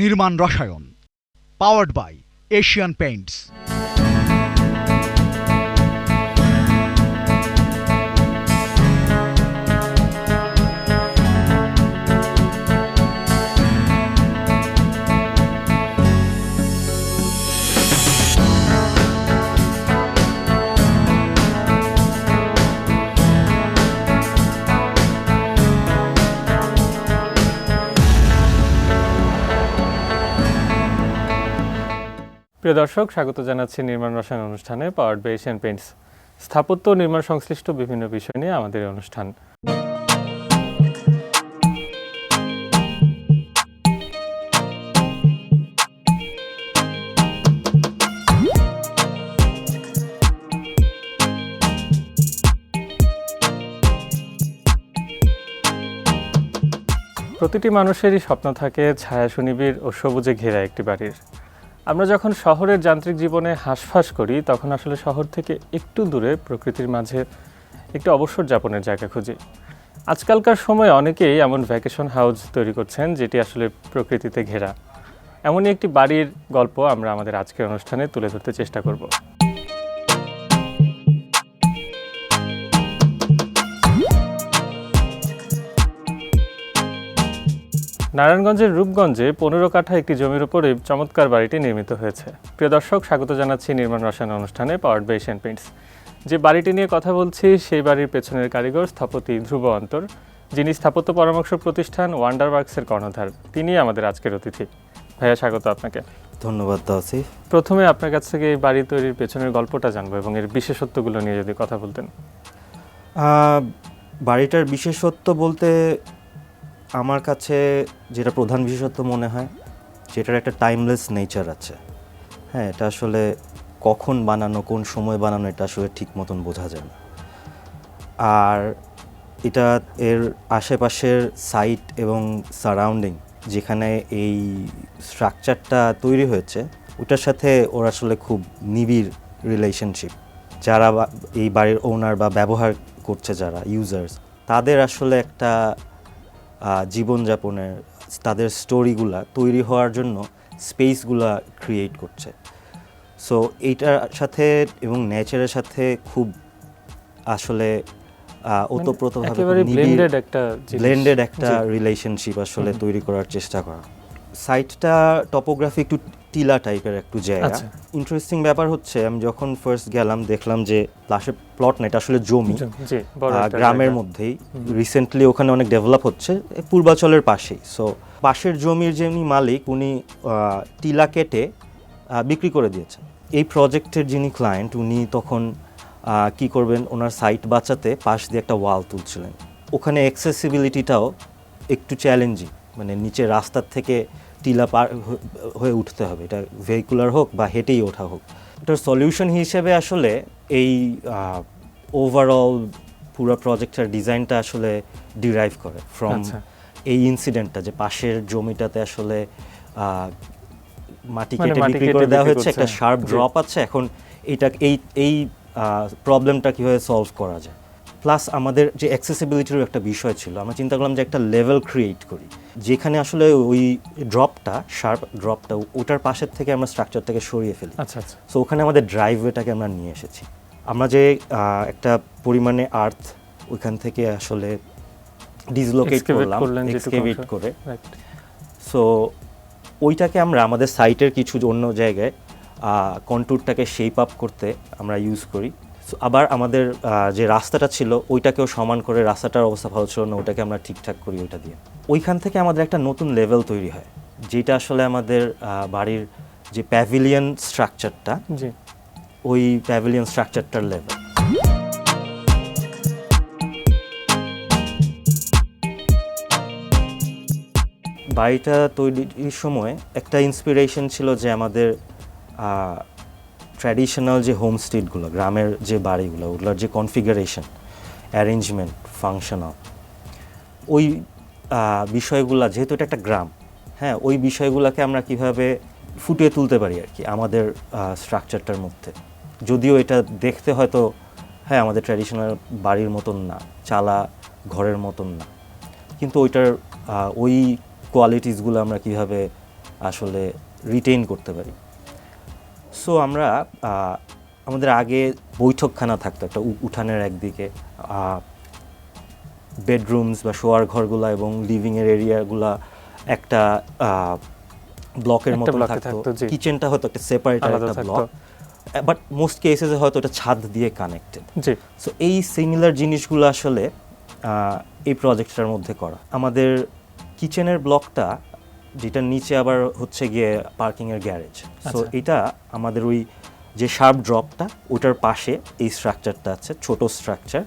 নির্মাণ রসায়ন, powered by Asian Paints. প্রিয় দর্শক, স্বাগত জানাচ্ছি নির্মাণ রসায়ন অনুষ্ঠানে পাওয়ার্ড বাই এশিয়ান পেইন্টস। স্থাপত্য নির্মাণ সংশ্লিষ্ট বিভিন্ন বিষয় নিয়ে আমাদের এই অনুষ্ঠান। প্রতিটি মানুষেরই স্বপ্ন থাকে ছায়া সুনিবিড় ও সবুজে ঘেরা একটি বাড়ির। আমরা যখন শহরের যান্ত্রিক জীবনে হাঁসফাঁস করি, তখন আসলে শহর থেকে একটু দূরে প্রকৃতির মাঝে একটু অবসর যাপনের জায়গা খুঁজি। আজকালকার সময়ে অনেকেই এমন ভ্যাকেশন হাউস তৈরি করছেন যেটি আসলে প্রকৃতিতে ঘেরা। এমনই একটি বাড়ির গল্প আমরা আমাদের আজকের অনুষ্ঠানে তুলে ধরতে চেষ্টা করব। নারায়ণগঞ্জের রূপগঞ্জে 15 কাঠা একটি জমির উপরে চমৎকার বাড়িটি নির্মিত হয়েছে। প্রিয় দর্শক, স্বাগত জানাচ্ছি নির্মাণ রসায়ন অনুষ্ঠানে পাওয়ার্ড বাই এশিয়ান পেইন্টস। যে বাড়িটি নিয়ে কথা বলছি সেই বাড়ির পেছনের কারিগর স্থপতি ধ্রুব অন্তর, যিনি স্থাপত্য পরামর্শ প্রতিষ্ঠান ওয়ান্ডার ওয়ার্কসের কর্ণধার। তিনি আমাদের আজকের অতিথি। ভাইয়া, স্বাগত আপনাকে। ধন্যবাদ তাওসিফ। প্রথমে আপনার কাছ থেকে এই বাড়ি তৈরির পেছনের গল্পটা জানবো এবং এর বিশেষত্বগুলো নিয়ে যদি কথা বলতেন। বাড়িটার বিশেষত্ব বলতে আমার কাছে যেটা প্রধান বিশেষত্ব মনে হয়, যেটার একটা টাইমলেস নেচার আছে। হ্যাঁ, এটা আসলে কখন বানানো, কোন সময় বানানো, এটা আসলে ঠিক মতন বোঝা যায় না। আর এটা এর আশেপাশের সাইট এবং সারাউন্ডিং যেখানে এই স্ট্রাকচারটা তৈরি হয়েছে, ওটার সাথে ওর আসলে খুব নিবিড় রিলেশনশিপ। যারা এই বাড়ির ওনার বা ব্যবহার করছে, যারা ইউজার্স, তাদের আসলে একটা জীবনযাপনের, তাদের স্টোরিগুলা তৈরি হওয়ার জন্য স্পেসগুলা ক্রিয়েট করছে। সো এইটার সাথে এবং নেচারের সাথে খুব আসলে ওতপ্রোতভাবে ব্লেন্ডেড একটা রিলেশনশিপ আসলে তৈরি করার চেষ্টা করা। সাইটটা টপোগ্রাফি একটু টিলা টাইপের একটু জায়গা। ইন্টারেস্টিং ব্যাপার হচ্ছে, আমি যখন ফার্স্ট গেলাম দেখলাম যে পাশে প্লট না, এটা আসলে জমি, গ্রামের মধ্যেই। রিসেন্টলি ওখানে অনেক ডেভেলপ হচ্ছে পূর্বাচলের পাশেই। সো পাশের জমির যিনি মালিক, উনি টিলা কেটে বিক্রি করে দিয়েছেন। এই প্রজেক্টের যিনি ক্লায়েন্ট, উনি তখন কি করবেন, ওনার সাইট বাঁচাতে পাশ দিয়ে একটা ওয়াল তুলছিলেন। ওখানে অ্যাক্সেসিবিলিটিটাও একটু চ্যালেঞ্জিং, মানে নিচে রাস্তার থেকে টিলা পার হয়ে উঠতে হবে, এটা ভেহিকুলার হোক বা হেঁটেই ওঠা হোক। এটার সলিউশন হিসেবে আসলে এই ওভারঅল পুরো প্রজেক্টের ডিজাইনটা আসলে ডিরাইভ করে ফ্রম এই ইনসিডেন্টটা, যে পাশের জমিটাতে আসলে মাটি কেটে বিক্রি করে দেওয়া হয়েছে, একটা শার্প ড্রপ আছে। এখন এই প্রবলেমটা কীভাবে সলভ করা যায়। প্লাস আমাদের যে অ্যাক্সেসিবিলিটির একটা বিষয় ছিল, আমরা চিন্তা করলাম যে একটা লেভেল ক্রিয়েট করি যেখানে আসলে ওই ড্রপটা, শার্প ড্রপটা, ওটার পাশের থেকে আমরা স্ট্রাকচারটাকে সরিয়ে ফেলি। আচ্ছা আচ্ছা। সো ওখানে আমাদের ড্রাইভওয়েটাকে আমরা নিয়ে এসেছি। আমরা যে একটা পরিমাণে আর্থ ওইখান থেকে আসলে ডিসলোকেট করলাম, এক্সকেভেট করে। সো ওইটাকে আমরা আমাদের সাইটের কিছু অন্য জায়গায় কন্ট্যুরটাকে শেপ আপ করতে আমরা ইউজ করি। আবার আমাদের যে রাস্তাটা ছিল ওইটাকেও সমান করে, রাস্তাটার অবস্থা ভালো ছিল না, ওইটাকে আমরা ঠিকঠাক করি ওইটা দিয়ে। ওইখান থেকে আমাদের একটা নতুন লেভেল তৈরি হয়, যেটা আসলে আমাদের বাড়ির যে প্যাভিলিয়ন স্ট্রাকচারটা, ওই প্যাভিলিয়ন স্ট্রাকচারটার লেভেল। বাড়িটা তৈরির সময় একটা ইন্সপিরেশন ছিল যে আমাদের ট্র্যাডিশনাল যে হোমস্টেডগুলো, গ্রামের যে বাড়িগুলো, ওগুলোর যে কনফিগারেশন, অ্যারেঞ্জমেন্ট, ফাংশনাল, ওই বিষয়গুলো, যেহেতু এটা একটা গ্রাম, হ্যাঁ, ওই বিষয়গুলোকে আমরা কিভাবে ফুটিয়ে তুলতে পারি আর কি আমাদের স্ট্রাকচারটার মধ্যে। যদিও এটা দেখতে হয়তো হ্যাঁ আমাদের ট্র্যাডিশনাল বাড়ির মতন না, চালা ঘরের মতন না, কিন্তু ওইটার ওই কোয়ালিটিসগুলো আমরা কীভাবে আসলে রিটেইন করতে পারি। সো আমরা আমাদের আগে বৈঠকখানা থাকতো একটা উঠানের একদিকে, বেডরুমস বা শোয়ার ঘরগুলা এবং লিভিংয়ের এরিয়াগুলা একটা ব্লকের মতো থাকতো, কিচেনটা হয়তো একটা সেপারেট একটা ব্লক, বাট মোস্ট কেসেসে হয়তো এটা ছাদ দিয়ে কানেক্টেড। সো এই সিমিলার জিনিসগুলো আসলে এই প্রজেক্টটার মধ্যে করা। আমাদের কিচেনের ব্লকটা যেটার নিচে আবার হচ্ছে গিয়ে পার্কিংয়ের গ্যারেজ, সো এটা আমাদের ওই যে শার্প ড্রপটা ওটার পাশে এই স্ট্রাকচারটা আছে, ছোট স্ট্রাকচার।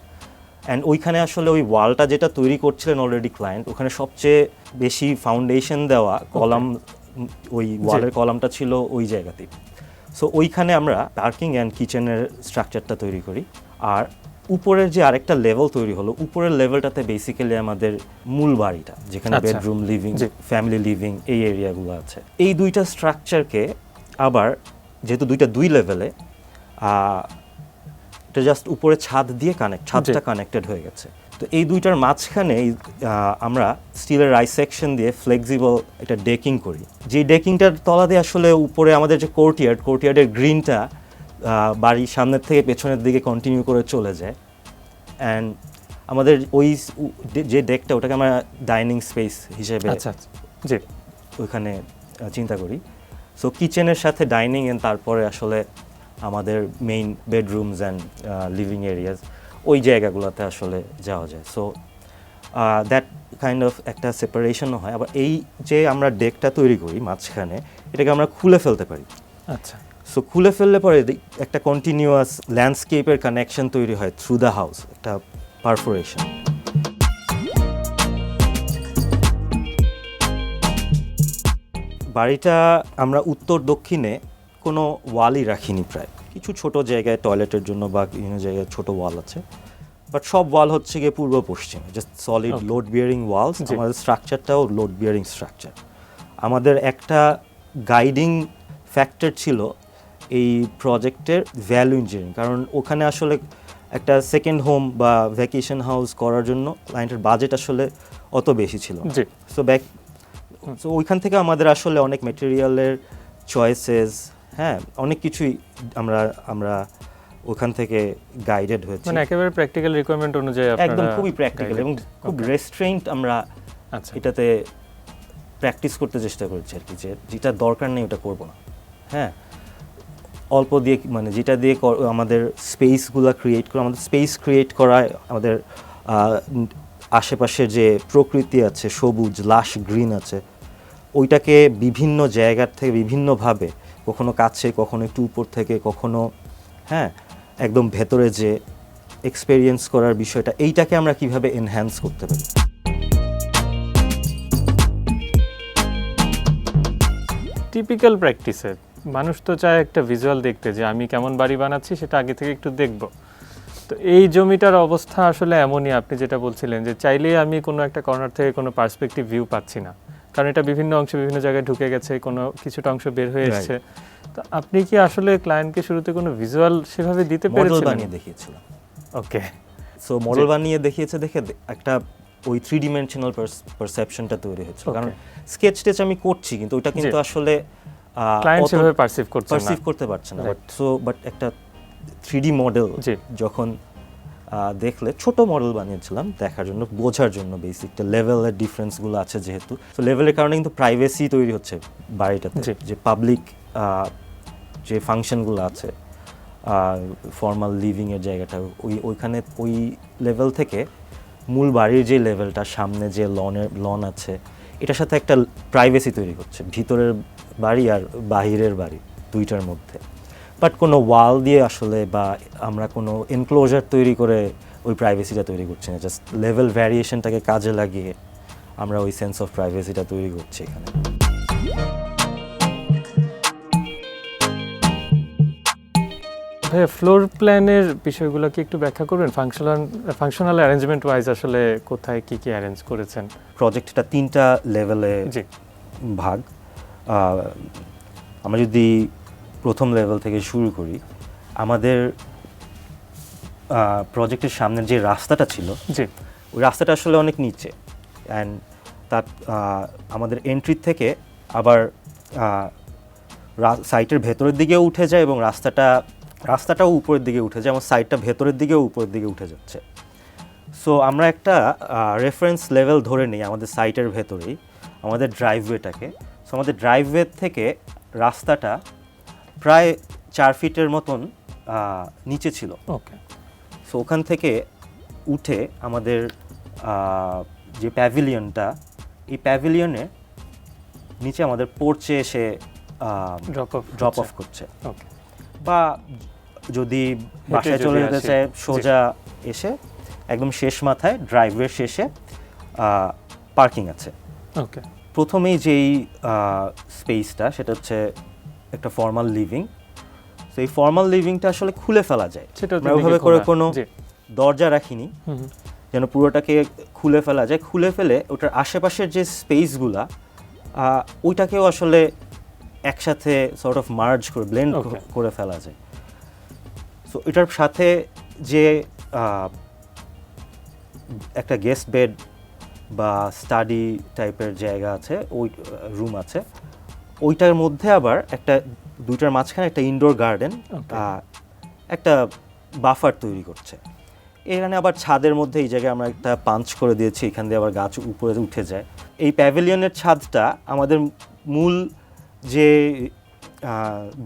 অ্যান্ড ওইখানে আসলে ওই ওয়ালটা যেটা তৈরি করছিলেন অলরেডি ক্লায়েন্ট, ওখানে সবচেয়ে বেশি ফাউন্ডেশন দেওয়া কলাম, ওই ওয়ালের কলামটা ছিল ওই জায়গাতেই। সো ওইখানে আমরা পার্কিং অ্যান্ড কিচেনের স্ট্রাকচারটা তৈরি করি। আর উপরের যে আরেকটা লেভেল তৈরি হলো, উপরের লেভেলটাতে বেসিক্যালি আমাদের মূল বাড়িটা, যেখানে বেডরুম, লিভিং, ফ্যামিলি লিভিং এই এরিয়াগুলো আছে। এই দুইটা স্ট্রাকচারকে আবার যেহেতু দুই লেভেলে, এটা জাস্ট উপরে ছাদ দিয়ে ছাদটা কানেক্টেড হয়ে গেছে। তো এই দুইটার মাঝখানে আমরা স্টিলের রাইস সেকশন দিয়ে ফ্লেক্সিবল একটা ডেকিং করি। যে ডেকিংটার তলা দিয়ে আসলে উপরে আমাদের যে কোর্টইয়ার্ডের গ্রিনটা বাড়ির সামনের থেকে পেছনের দিকে কন্টিনিউ করে চলে যায়। অ্যান্ড আমাদের ওই যে ডেকটা ওটাকে আমরা ডাইনিং স্পেস হিসেবে ওইখানে চিন্তা করি। সো কিচেনের সাথে ডাইনিং এন্ড তারপরে আসলে আমাদের main bedrooms and living areas, ওই জায়গাগুলোতে আসলে যাওয়া যায়। সো দ্যাট কাইন্ড অফ একটা সেপারেশনও হয়। আবার এই যে আমরা ডেকটা তৈরি করি মাঝখানে, এটাকে আমরা খুলে ফেলতে পারি। আচ্ছা, সো খুলে ফেললে পরে একটা কন্টিনিউয়াস ল্যান্ডস্কেপের কানেকশন তৈরি হয় থ্রু দ্য হাউস, একটা পারফোরেশন। বাড়িটা আমরা উত্তর দক্ষিণে কোনো ওয়ালই রাখিনি, প্রায় কিছু ছোট জায়গায় টয়লেটের জন্য বা বিভিন্ন জায়গায় ছোট ওয়াল আছে, বাট সব ওয়াল হচ্ছে গিয়ে পূর্ব পশ্চিমে, just solid load bearing walls. আমাদের স্ট্রাকচারটাও লোড বিয়ারিং স্ট্রাকচার। আমাদের একটা গাইডিং ফ্যাক্টর ছিল এই প্রজেক্টের ভ্যালু ইঞ্জিনিয়ারিং, কারণ ওখানে আসলে একটা সেকেন্ড হোম বা ভ্যাকেশন হাউস করার জন্য ক্লায়েন্টের বাজেট আসলে অত বেশি ছিল। সো ওইখান থেকে আমাদের আসলে অনেক ম্যাটেরিয়ালের চয়েসেস, হ্যাঁ, অনেক কিছুই আমরা ওখান থেকে গাইডেড হয়েছে, মানে একেবারে প্র্যাকটিক্যাল রিকোয়ারমেন্ট অনুযায়ী একদম খুবই প্র্যাকটিক্যাল এবং খুব রেস্ট্রেইনড আমরা এটাতে প্র্যাকটিস করতে চেষ্টা করেছি আর কি, যে যেটা দরকার নেই ওটা করব না। হ্যাঁ, অল্প দিয়ে মানে যেটা দিয়ে আমাদের স্পেসগুলো ক্রিয়েট করা, আমাদের স্পেস ক্রিয়েট করায় আমাদের আশেপাশে যে প্রকৃতি আছে, সবুজ লাশ গ্রিন আছে, ওইটাকে বিভিন্ন জায়গার থেকে বিভিন্নভাবে, কখনো কাছে, কখনো একটু উপর থেকে, কখনো হ্যাঁ একদম ভেতরে যে এক্সপেরিয়েন্স করার বিষয়টা, এইটাকে আমরা কিভাবে এনহ্যান্স করতে পারি। টিপিক্যাল প্র্যাকটিসে মানুষ তো চায় একটা ভিজুয়াল দেখতে, যে আমি কেমন বাড়ি বানাচ্ছি সেটা আগে থেকে একটু দেখব। তো এই জমিটার অবস্থা আসলে এমনই, আপনি যেটা বলছিলেন যে চাইলেই আমি কোনো একটা কর্নার থেকে কোনো পার্সপেক্টিভ ভিউ পাচ্ছি না, কারণ এটা বিভিন্ন অংশে বিভিন্ন জায়গায় ঢুকে গেছে, কোনো কিছুটা অংশ বের হয়ে এসেছে। তো আপনি কি আসলে ক্লায়েন্টকে শুরুতে কোনো ভিজুয়াল সেভাবে দিতে পেরেছিলেন? মডেল বানিয়ে দেখিয়েছিলাম। ওকে, সো মডেল বানিয়ে দেখিয়েছে, দেখে একটা ওই 3 ডিমেনশনাল পারসেপশনটা তৈরি হয়েছিল। কারণ স্কেচ আমি করছি, কিন্তু ওটা কিন্তু আসলে ক্লায়েন্ট সেভাবে পারসিভ করতে পারছে না। বাট একটা 3D মডেল যখন দেখলে, ছোট মডেল বানিয়েছিলাম দেখার জন্য, বোঝার জন্য, বেসিক লেভেলের ডিফারেন্সগুলো আছে যেহেতু। তো লেভেলের কারণে কিন্তু প্রাইভেসি তৈরি হচ্ছে বাড়িটাতে, যে পাবলিক যে ফাংশনগুলো আছে, ফর্মাল লিভিংয়ের জায়গাটা, ওইখানে ওই লেভেল থেকে মূল বাড়ির যে লেভেলটা, সামনে যে লন আছে, এটার সাথে একটা প্রাইভেসি তৈরি হচ্ছে, ভিতরের বাড়ি আর বাহিরের বাড়ি দুইটার মধ্যে। বাট কোনো ওয়াল দিয়ে আসলে বা আমরা কোনো এনক্লোজার তৈরি করে ওই প্রাইভেসিটা তৈরি করছি না, জাস্ট লেভেল ভ্যারিয়েশনটাকে কাজে লাগিয়ে আমরা ওই সেন্স অফ প্রাইভেসিটা তৈরি করছি এখানে। ভাইয়া, ফ্লোর প্ল্যানের বিষয়গুলো কি একটু ব্যাখ্যা করবেন? ফাংশনাল অ্যারেঞ্জমেন্ট ওয়াইজ আসলে কোথায় কি কি অ্যারেঞ্জ করেছেন? প্রজেক্টটা 3টা লেভেলে ভাগ। আমরা যদি প্রথম লেভেল থেকে শুরু করি, আমাদের প্রজেক্টের সামনের যে রাস্তাটা ছিল, ওই রাস্তাটা আসলে অনেক নিচে, অ্যান্ড তার আমাদের এন্ট্রি থেকে আবার সাইটের ভেতরের দিকেও উঠে যায় এবং রাস্তাটাও উপরের দিকে উঠে যায় এবং সাইটটা ভেতরের দিকেও উপরের দিকে উঠে যাচ্ছে। সো আমরা একটা রেফারেন্স লেভেল ধরে নিই আমাদের সাইটের ভেতরেই আমাদের ড্রাইভওয়েটাকে। সো আমাদের ড্রাইভওয়ে থেকে রাস্তাটা প্রায় 4 ফিটের মতন নিচে ছিল। ওকে। সো ওখান থেকে উঠে আমাদের যে প্যাভিলিয়নটা, এই প্যাভিলিয়নের নিচে আমাদের পোর্চে এসে ড্রপ অফ করছে। ওকে। বা যদি বাসায় চলে যেতে চায় সোজা এসে একদম শেষ মাথায় ড্রাইভওয়ের শেষে পার্কিং আছে। ওকে। প্রথমেই যেই স্পেসটা সেটা হচ্ছে একটা ফর্মাল লিভিং। তো এই ফর্মাল লিভিংটা আসলে খুলে ফেলা যায়, আমরা ওইভাবে করে কোনো দরজা রাখিনি যেন পুরোটাকে খুলে ফেলা যায়। খুলে ফেলে ওটার আশেপাশের যে স্পেসগুলা ওইটাকেও আসলে একসাথে সর্ট অফ মার্জ করে ব্লেন্ড করে ফেলা যায়। সো এটার সাথে যে একটা গেস্ট বেড বা স্টাডি টাইপের জায়গা আছে, ওই রুম আছে, ওইটার মধ্যে আবার দুইটার মাঝখানে একটা ইনডোর গার্ডেন, একটা বাফার তৈরি করছে। এখানে আবার ছাদের মধ্যে এই জায়গায় আমরা একটা পাঞ্চ করে দিয়েছি, এখান দিয়ে আবার গাছ উপরে উঠে যায়। এই প্যাভিলিয়নের ছাদটা আমাদের মূল যে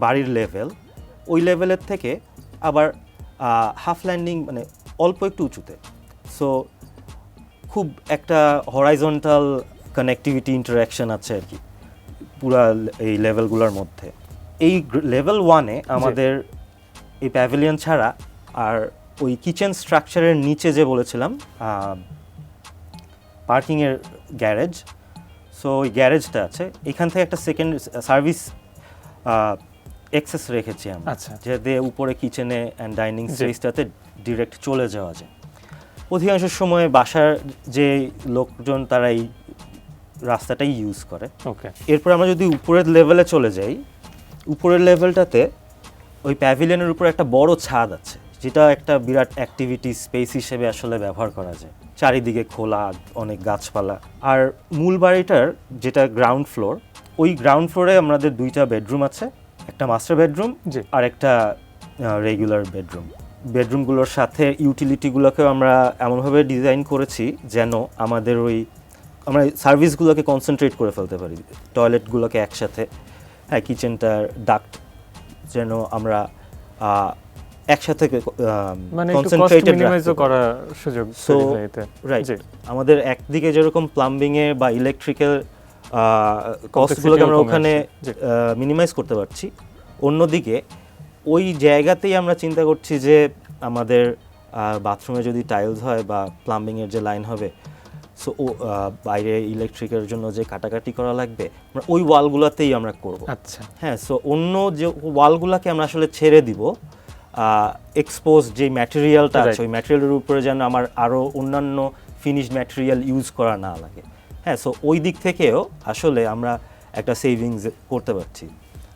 বাড়ির লেভেল, ওই লেভেলের থেকে আবার হাফ ল্যান্ডিং মানে অল্প একটু উঁচুতে। সো খুব একটা হরাইজন্টাল কানেক্টিভিটি ইন্টারাকশন আছে আর কি পুরা এই লেভেলগুলোর মধ্যে। এই লেভেল 1-এ আমাদের এই প্যাভিলিয়ন ছাড়া আর ওই কিচেন স্ট্রাকচারের নিচে যে বলেছিলাম পার্কিংয়ের গ্যারেজ, সো ওই গ্যারেজটা আছে। এখান থেকে একটা সেকেন্ড সার্ভিস অ্যাক্সেস রেখেছি আমরা, যাতে উপরে কিচেনে অ্যান্ড ডাইনিং স্পেসটাতে ডিরেক্ট চলে যাওয়া যায়। অধিকাংশ সময় বাসার যে লোকজন তারা এই রাস্তাটাই ইউজ করে। ওকে। এরপর আমরা যদি উপরের লেভেলে চলে যাই, উপরের লেভেলটাতে ওই প্যাভিলিয়নের উপরে একটা বড় ছাদ আছে, যেটা একটা বিরাট অ্যাক্টিভিটি স্পেস হিসেবে আসলে ব্যবহার করা যায়। চারিদিকে খোলা, অনেক গাছপালা। আর মূল বাড়িটার যেটা গ্রাউন্ড ফ্লোর, ওই গ্রাউন্ড ফ্লোরে আমাদের 2টা বেডরুম আছে, একটা মাস্টার বেডরুম আর একটা রেগুলার বেডরুম। বেডরুমগুলোর সাথে ইউটিলিটিগুলোকেও আমরা এমনভাবে ডিজাইন করেছি যেন আমরা সার্ভিসগুলোকে কনসেন্ট্রেট করে ফেলতে পারি, টয়লেটগুলোকে একসাথে, হ্যাঁ, কিচেনটার ডাক্ট যেন আমরা একসাথে কনসেন্ট্রেটেড করার সুযোগ রাইট। আমাদের একদিকে যেরকম প্লাম্বিংয়ে বা ইলেকট্রিক্যাল কস্টগুলোকে আমরা ওখানে মিনিমাইজ করতে পারছি, অন্যদিকে ওই জায়গাতেই আমরা চিন্তা করছি যে আমাদের বাথরুমে যদি টাইলস হয় বা প্লাম্বিংয়ের যে লাইন হবে, সো বাইরে ইলেকট্রিকের জন্য যে কাটাকাটি করা লাগবে আমরা ওই ওয়ালগুলোতেই আমরা করব। আচ্ছা, হ্যাঁ। সো অন্য যে ওয়ালগুলোকে আমরা আসলে ছেড়ে দিব, এক্সপোজ যে ম্যাটেরিয়ালটা আছে ওই ম্যাটেরিয়ালের উপরে যেন আমার আরও অন্যান্য ফিনিশড ম্যাটেরিয়াল ইউজ করা না লাগে। হ্যাঁ, সো ওই দিক থেকেও আসলে আমরা একটা সেভিংস করতে পারছি।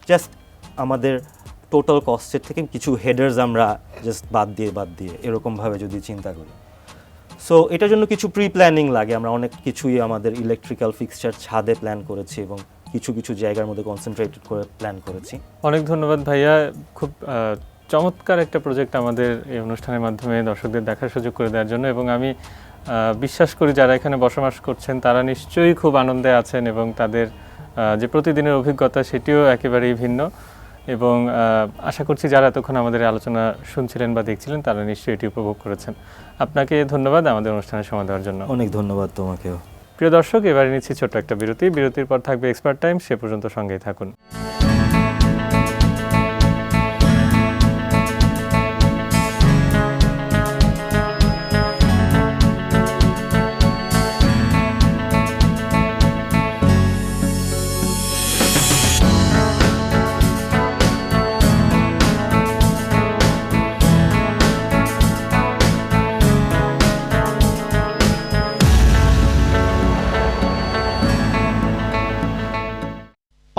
জাস্ট আমাদের টোটাল কস্টের থেকে কিছু হেডার্স আমরা জাস্ট বাদ দিয়ে এরকমভাবে যদি চিন্তা করি। সো এটার জন্য কিছু প্রি প্ল্যানিং লাগে। আমরা অনেক কিছুই আমাদের ইলেকট্রিক্যাল ফিক্সচার ছাদে প্ল্যান করেছি এবং কিছু জায়গার মধ্যে কনসেন্ট্রেটেড করে প্ল্যান করেছি। অনেক ধন্যবাদ ভাইয়া, খুব চমৎকার একটা প্রজেক্ট আমাদের এই অনুষ্ঠানের মাধ্যমে দর্শকদের দেখার সুযোগ করে দেওয়ার জন্য। এবং আমি বিশ্বাস করি যারা এখানে বসবাস করছেন তারা নিশ্চয়ই খুব আনন্দে আছেন এবং তাদের যে প্রতিদিনের অভিজ্ঞতা সেটিও একেবারেই ভিন্ন। এবং আশা করছি যারা এতক্ষণ আমাদের আলোচনা শুনছিলেন বা দেখছিলেন তারা নিশ্চয়ই এটি উপভোগ করেছেন। আপনাকে ধন্যবাদ আমাদের অনুষ্ঠানে সময় দেওয়ার জন্য। অনেক ধন্যবাদ তোমাকেও। প্রিয় দর্শক, এবারে নিচ্ছি ছোট্ট একটা বিরতির পর থাকবে এক্সপার্ট টাইম। সে পর্যন্ত সঙ্গেই থাকুন।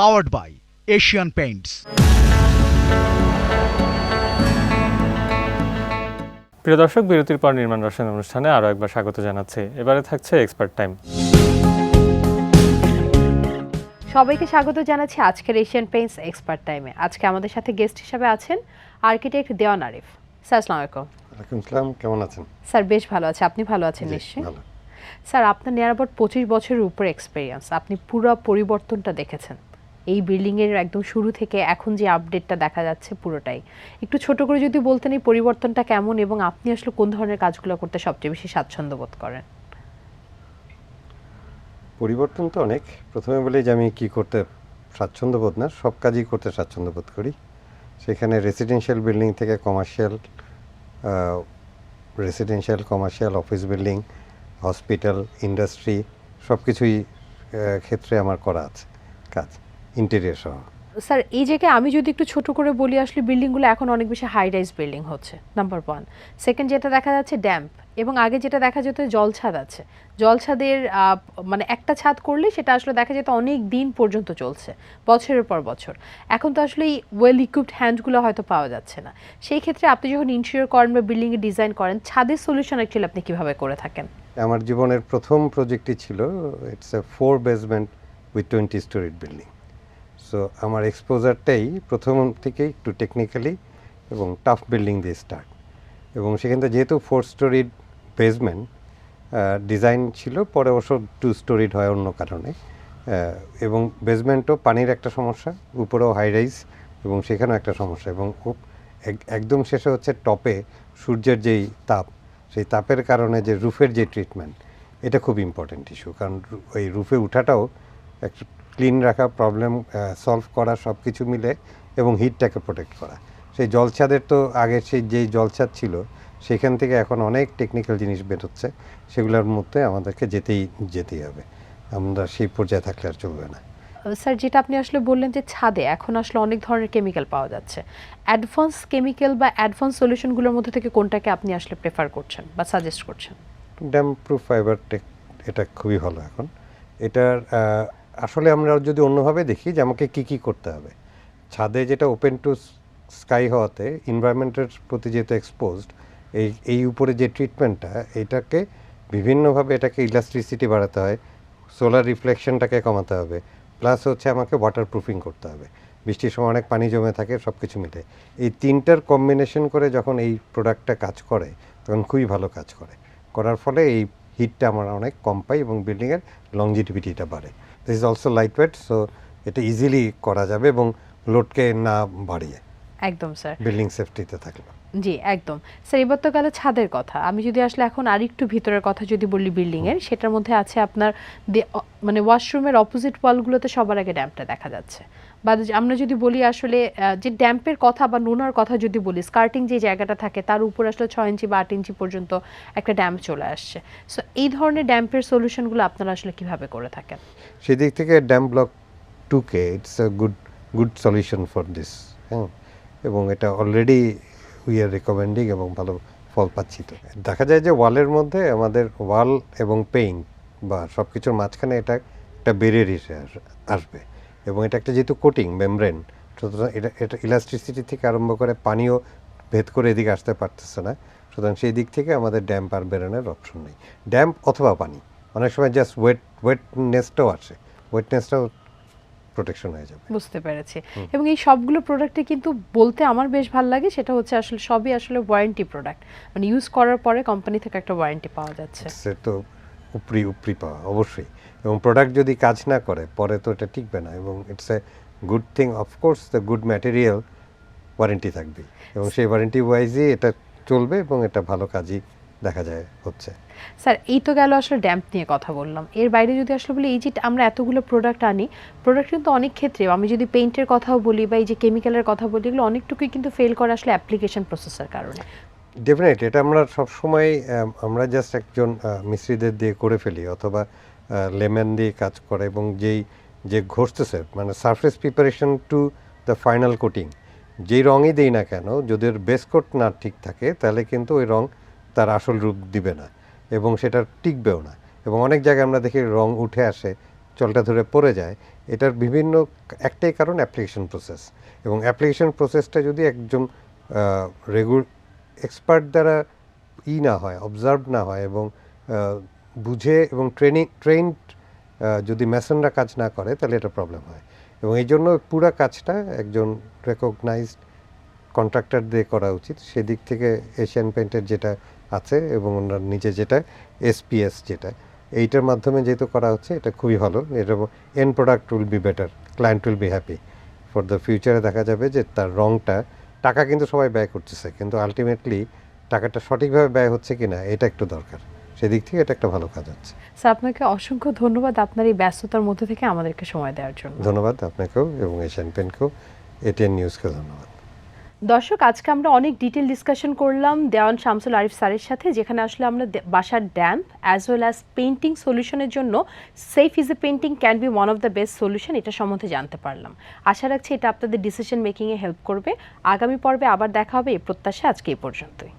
Powered by Asian Paints. প্রিয় দর্শক, বিরতির পর নির্মাণ রসায়ন অনুষ্ঠানে আরও একবার স্বাগত জানাচ্ছি। এবারে থাকছে এক্সপার্ট টাইম। সবাইকে স্বাগত জানাচ্ছি আজকের এশিয়ান পেইন্টস এক্সপার্ট টাইমে। আজকে আমাদের সাথে গেস্ট হিসেবে আছেন আর্কিটেক্ট দেওয়ান আরিফ। স্যার আসসালামু আলাইকুম। ওয়ালাইকুম আসসালাম, কেমন আছেন? স্যার বেশ ভালো আছে, আপনি ভালো আছেন জি, নিশ্চয়ই? ভালো। স্যার আপনার নিয়ার অ্যাবাউট 25 বছরের উপর এক্সপিরিয়েন্স, আপনি পুরো পরিবর্তনটা দেখেছেন এই বিল্ডিংয়ের একদম শুরু থেকে এখন যে আপডেটটা দেখা যাচ্ছে পুরোটাই। একটু ছোট করে যদি বলতেন এই পরিবর্তনটা কেমন এবং আপনি আসলে কোন ধরনের কাজগুলো করতে সবচেয়ে বেশি স্বাচ্ছন্দ্য বোধ করেন? পরিবর্তন তো অনেক। প্রথমে বলি যে আমি কি করতে স্বাচ্ছন্দ্য বোধ না, সব কাজই করতে স্বাচ্ছন্দ্য বোধ করি। সেখানে রেসিডেন্সিয়াল বিল্ডিং থেকে commercial office building, hospital, industry সব কিছুই ক্ষেত্রে আমার করা আছে কাজ, ইন্টেরিয়র সহ। স্যার এই জায়গায় আমি যদি একটু ছোট করে বলি, আসলে বিল্ডিংগুলো এখন অনেক বেশি হাই রাইজ বিল্ডিং হচ্ছে, নাম্বার 1। সেকেন্ড যেটা দেখা যাচ্ছে ড্যাম্প, এবং আগে যেটা দেখা যেত জলছাদ আছে, জলছাদের মানে একটা ছাদ করলে সেটা আসলে দেখা যেত অনেক দিন পর্যন্ত চলছে, বছরের পর বছর। এখন তো আসলে এই ওয়েল ইকুইপড হ্যান্ডগুলো হয়তো পাওয়া যাচ্ছে না। সেই ক্ষেত্রে আপনি যখন ইন্টেরিয়র করেন বা বিল্ডিংয়ে ডিজাইন করেন, ছাদের সলিউশন অ্যাকচুয়ালি আপনি কীভাবে করে থাকেন? আমার জীবনের প্রথম প্রজেক্টই ছিল, it's a 4 basement with 20 storied building. So আমার এক্সপোজারটাই প্রথম থেকেই একটু টেকনিক্যালি এবং টাফ বিল্ডিং দিয়ে স্টার্ট, এবং সেখান থেকে যেহেতু 4 স্টোরিড বেসমেন্ট ডিজাইন ছিল, পরে অবশ্য 2 স্টোরিড হয় অন্য কারণে, এবং বেসমেন্টও পানির একটা সমস্যা, উপরেও হাই রাইজ এবং সেখানেও একটা সমস্যা, এবং একদম শেষে হচ্ছে টপে সূর্যের যেই তাপ, সেই তাপের কারণে যে রুফের যে ট্রিটমেন্ট, এটা খুব ইম্পর্টেন্ট ইস্যু। কারণ ওই রুফে উঠাটাও একটা ক্লিন রাখা, প্রবলেম সলভ করা, সব কিছু মিলে, এবং হিটটাকে প্রোটেক্ট করা। সেই জলছাদের তো আগে সেই যেই জলছাদ ছিল সেখান থেকে এখন অনেক টেকনিক্যাল জিনিস বেরোচ্ছে, সেগুলোর মধ্যে আমাদেরকে যেতেই হবে। আমরা সেই পর্যায়ে থাকলে আর চলবে না। স্যার যেটা আপনি আসলে বললেন যে ছাদে এখন আসলে অনেক ধরনের কেমিক্যাল পাওয়া যাচ্ছে, অ্যাডভান্স কেমিক্যাল বা অ্যাডভান্স সলিউশনগুলোর মধ্যে থেকে কোনটাকে আপনি আসলে প্রেফার করছেন বা সাজেস্ট করছেন? ড্যাম্প প্রুফ ফাইবার এটা খুবই ভালো এখন। এটার আসলে আমরা যদি অন্যভাবে দেখি যে আমাকে কী করতে হবে, ছাদে যেটা ওপেন টু স্কাই হওয়াতে এনভায়রনমেন্টের প্রতি যেহেতু এক্সপোজড, এই উপরে যে ট্রিটমেন্টটা, এটাকে বিভিন্নভাবে এটাকে ইলাস্ট্রিসিটি বাড়াতে হয়, সোলার রিফ্লেকশনটাকে কমাতে হবে, প্লাস হচ্ছে আমাকে ওয়াটার প্রুফিং করতে হবে। বৃষ্টির সময় অনেক পানি জমে থাকে, সব কিছু মিলে এই তিনটার কম্বিনেশন করে যখন এই প্রোডাক্টটা কাজ করে তখন খুবই ভালো কাজ করার ফলে এই হিটটা আমরা অনেক কম পাই এবং বিল্ডিংয়ের লংজিটিভিটিটা বাড়ে। This is also light weight, so এটা ইজিলি করা যাবে এবং লোডকে না বাড়িয়ে একদম স্যার, বিল্ডিং সেফটিতে থাকলো। জি একদম। স্যার এবার তো গেল ছাদের কথা, আমি যদি আসলে এখন আরেকটু ভিতরের কথা যদি বলি বিল্ডিংয়ের, সেটার মধ্যে আছে আপনার মানে ওয়াশরুমের অপোজিট ওয়ালগুলোতে সবার আগে ড্যাম্পটা দেখা যাচ্ছে। বা আমরা যদি বলি আসলে যে ড্যাম্পের কথা বা নোনার কথা যদি বলি, স্কার্টিং যে জায়গাটা থাকে তার উপর আসলে 6 ইঞ্চি বা 8 ইঞ্চি পর্যন্ত একটা ড্যাম্প চলে আসছে। সো এই ধরনের ড্যাম্পের সলিউশনগুলো আপনারা আসলে কিভাবে করে থাকেন? সেদিক থেকে damp block 2K it's a good solution for this. হ্যাঁ, এবং এটা অলরেডি উই আর রিকমেন্ডিং এবং ভালো ফল পাচ্ছি। তো দেখা যায় যে ওয়ালের মধ্যে আমাদের ওয়াল এবং পেইন্ট বা সব কিছুর মাঝখানে এটা একটা বেরিয়ার আসবে, এবং এটা একটা যেহেতু কোটিং মেমব্রেন, সুতরাং এটা ইলাস্ট্রিসিটি থেকে আরম্ভ করে পানিও ভেদ করে এদিকে আসতে পারতেছে না। সুতরাং সেই দিক থেকে আমাদের ড্যাম্প আর বেরোনোর অপশন নেই। ড্যাম্প অথবা পানি, অনেক সময় জাস্ট ওয়েটনেসটাও আসে, ওয়েটনেসটাও প্রোটেকশন হয়ে যাবে। বুঝতে পেরেছি। এবং এই সবগুলো প্রোডাক্টে কিন্তু বলতে আমার বেশ ভালো লাগে, সেটা হচ্ছে আসলে সবই আসলে ওয়ারেন্টি প্রোডাক্ট, মানে ইউজ করার পরে কোম্পানি থেকে একটা ওয়ারেন্টি পাওয়া যাচ্ছে। সে তো উপরি পাওয়া অবশ্যই, এবং প্রোডাক্ট যদি কাজ না করে পরে তো এটা টিকবে না, এবং it's a good thing. Of course the good material warranty থাকবে, এবং সেই ওয়ারেন্টি ওয়াইজই এটা চলবে এবং এটা ভালো কাজই দেখা যায় হচ্ছে। স্যার এই তো গেল আসলে ড্যাম্প নিয়ে কথা বললাম, এর বাইরে যদি আসলে বলি এই যে আমরা এতগুলো প্রোডাক্ট আনি, প্রোডাক্ট কিন্তু অনেক ক্ষেত্রে আমি যদি পেইন্টের কথাও বলি বা এই যে কেমিক্যালের কথা বলি, এগুলো অনেকটুকুই কিন্তু ফেল করে আসলে অ্যাপ্লিকেশন প্রসেসের কারণে। ডেফিনেটলি এটা আমরা সবসময় আমরা জাস্ট একজন মিস্ত্রিদের দিয়ে করে ফেলি, অথবা লেমন দিয়ে কাজ করে, এবং যে ঘষতেছে মানে surface preparation to the final coating, যেই রঙই দেই না কেন, যদি ওর বেস কোট না ঠিক থাকে তাহলে কিন্তু ওই রঙ তার আসল রূপ দিবে না এবং সেটা টিকবেও না। এবং অনেক জায়গায় আমরা দেখি রঙ উঠে আসে, জলটা ধরে পড়ে যায়। এটার বিভিন্ন একটাই কারণ, অ্যাপ্লিকেশন প্রসেস। এবং অ্যাপ্লিকেশন প্রসেসটা যদি একজন এক্সপার্ট দ্বারা না হয়, অবজার্ভ না হয়, এবং বুঝে এবং ট্রেন্ড যদি মেসনরা কাজ না করে তাহলে এটা প্রবলেম হয় এবং এই জন্য পুরো কাজটা একজন রেকগনাইজড কন্ট্রাক্টর দিয়ে করা উচিত। সেদিক থেকে এশিয়ান পেইন্টের যেটা আছে এবং ওনার নিচে যেটা এসপিএস যেটা এইটার মাধ্যমে যেহেতু করা হচ্ছে এটা খুবই ভালো। এটা and product will be better, client will be happy for the ফিউচারে। দেখা যাবে যে তার রংটা, টাকা কিন্তু সবাই ব্যয় করতেছে কিন্তু আলটিমেটলি টাকাটা সঠিকভাবে ব্যয় হচ্ছে কিনা এটা একটু দরকার। সেদিক থেকে এটা একটা ভালো কাজ হচ্ছে। স্যার আপনাকে অসংখ্য ধন্যবাদ আপনার এই ব্যস্ততার মধ্যে থেকে আমাদেরকে সময় দেওয়ার জন্য। ধন্যবাদ আপনাকেও এবং এশিয়ান পেইন্টকেও, এটিএন নিউজকে ধন্যবাদ। দর্শক, আজকে আমরা অনেক ডিটেল ডিসকাশন করলাম দেওয়ান শামসুল আরিফ স্যারের সাথে, যেখানে আসলে আমরা বাসার damp as well as painting সলিউশনের জন্য safe is a painting can be one of the best solution এটা সম্বন্ধে জানতে পারলাম। আশা রাখছি এটা আপনাদের ডিসিশন মেকিংয়ে হেল্প করবে। আগামী পর্বে আবার দেখা হবে এই প্রত্যাশা। আজকে এই পর্যন্তই।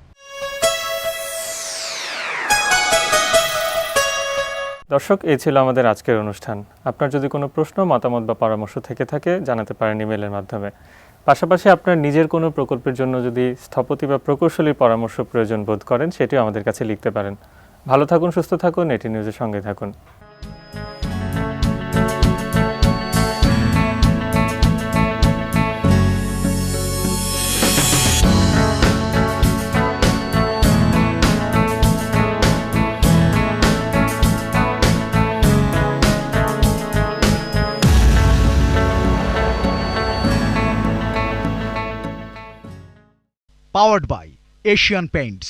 দর্শক, এই ছিল আমাদের আজকের অনুষ্ঠান। আপনার যদি কোনো প্রশ্ন, মতামত বা পরামর্শ থেকে থাকে জানাতে পারেন ইমেলের মাধ্যমে। পাশাপাশি আপনার নিজের কোনো প্রকল্পের জন্য যদি স্থপতি বা প্রকৌশলীর পরামর্শ প্রয়োজন বোধ করেন সেটিও আমাদের কাছে লিখতে পারেন। ভালো থাকুন, সুস্থ থাকুন, এটি নিউজের সঙ্গে থাকুন। Powered by Asian Paints.